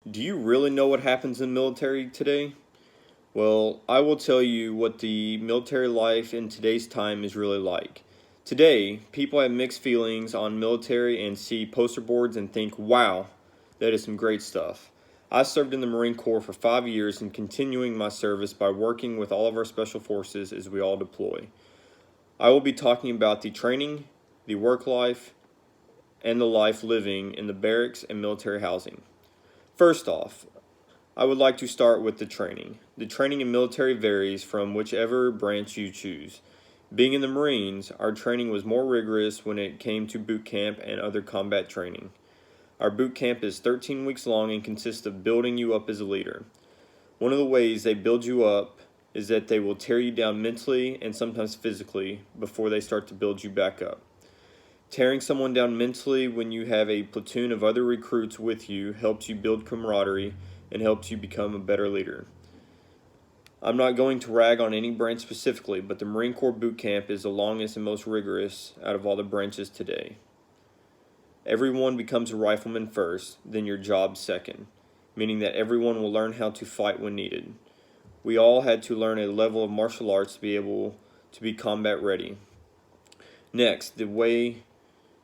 Do you really know what happens in the military today? Well, I will tell you what the military life in today's time is really like. Today, people have mixed feelings on military and see poster boards and think, wow, that is some great stuff. I served in the Marine Corps for 5 years and continuing my service by working with all of our special forces as we all deploy. I will be talking about the training, the work life, and the life living in the barracks and military housing. First off, I would like to start with the training. The training in military varies from whichever branch you choose. Being in the Marines, our training was more rigorous when it came to boot camp and other combat training. Our boot camp is 13 weeks long and consists of building you up as a leader. One of the ways they build you up is that they will tear you down mentally and sometimes physically before they start to build you back up. Tearing someone down mentally when you have a platoon of other recruits with you helps you build camaraderie and helps you become a better leader. I'm not going to rag on any branch specifically, but the Marine Corps boot camp is the longest and most rigorous out of all the branches today. Everyone becomes a rifleman first, then your job second, meaning that everyone will learn how to fight when needed. We all had to learn a level of martial arts to be able to be combat ready. Next, the way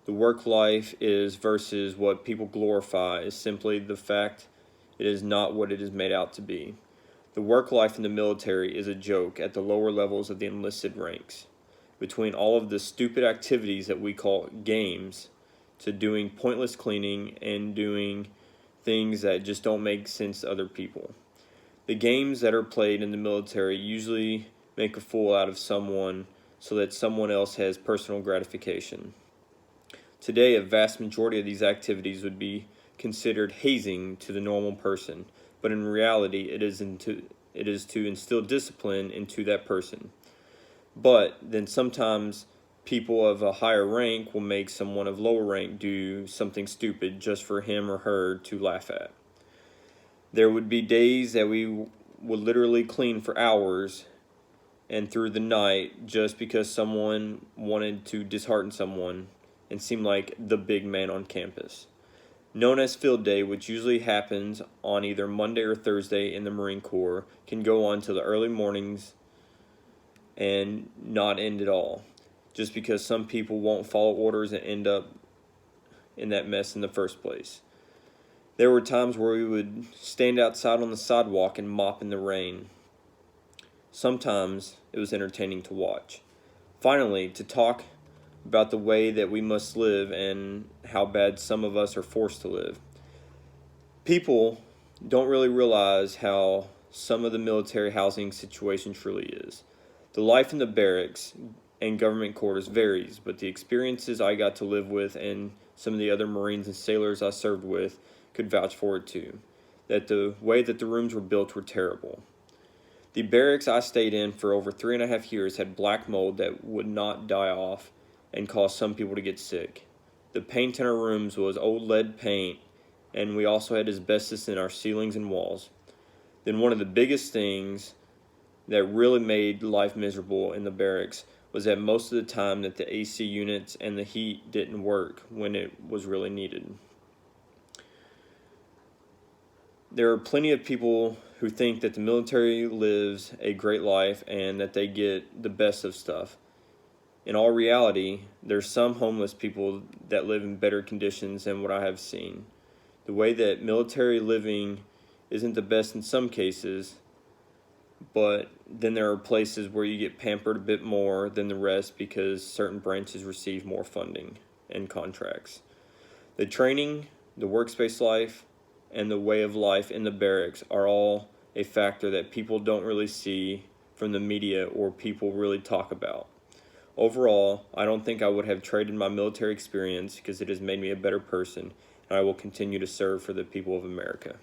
the work life is versus what people glorify is simply the fact it is not what it is made out to be. The work life in the military is a joke at the lower levels of the enlisted ranks. Between all of the stupid activities that we call games, to doing pointless cleaning and doing things that just don't make sense to other people. The games that are played in the military usually make a fool out of someone so that someone else has personal gratification. Today, a vast majority of these activities would be considered hazing to the normal person, but in reality, it is to instill discipline into that person. But then sometimes people of a higher rank will make someone of lower rank do something stupid just for him or her to laugh at. There would be days that we would literally clean for hours and through the night just because someone wanted to dishearten someone and seem like the big man on campus. Known as Field Day, which usually happens on either Monday or Thursday in the Marine Corps, can go on till the early mornings and not end at all, just because some people won't follow orders and end up in that mess in the first place. There were times where we would stand outside on the sidewalk and mop in the rain. Sometimes it was entertaining to watch. Finally, to talk about the way that we must live and how bad some of us are forced to live. People don't really realize how some of the military housing situation truly is. The life in the barracks and government quarters varies, but the experiences I got to live with and some of the other Marines and sailors I served with could vouch for it too, that the way that the rooms were built were terrible. The barracks I stayed in for over 3.5 years had black mold that would not die off and caused some people to get sick. The paint in our rooms was old lead paint, and we also had asbestos in our ceilings and walls. Then one of the biggest things that really made life miserable in the barracks was that most of the time that the AC units and the heat didn't work when it was really needed. There are plenty of people who think that the military lives a great life and that they get the best of stuff. In all reality, there's some homeless people that live in better conditions than what I have seen. The way that military living isn't the best in some cases, but then there are places where you get pampered a bit more than the rest because certain branches receive more funding and contracts. The training, the workspace life, and the way of life in the barracks are all a factor that people don't really see from the media or people really talk about. Overall, I don't think I would have traded my military experience because it has made me a better person, and I will continue to serve for the people of America.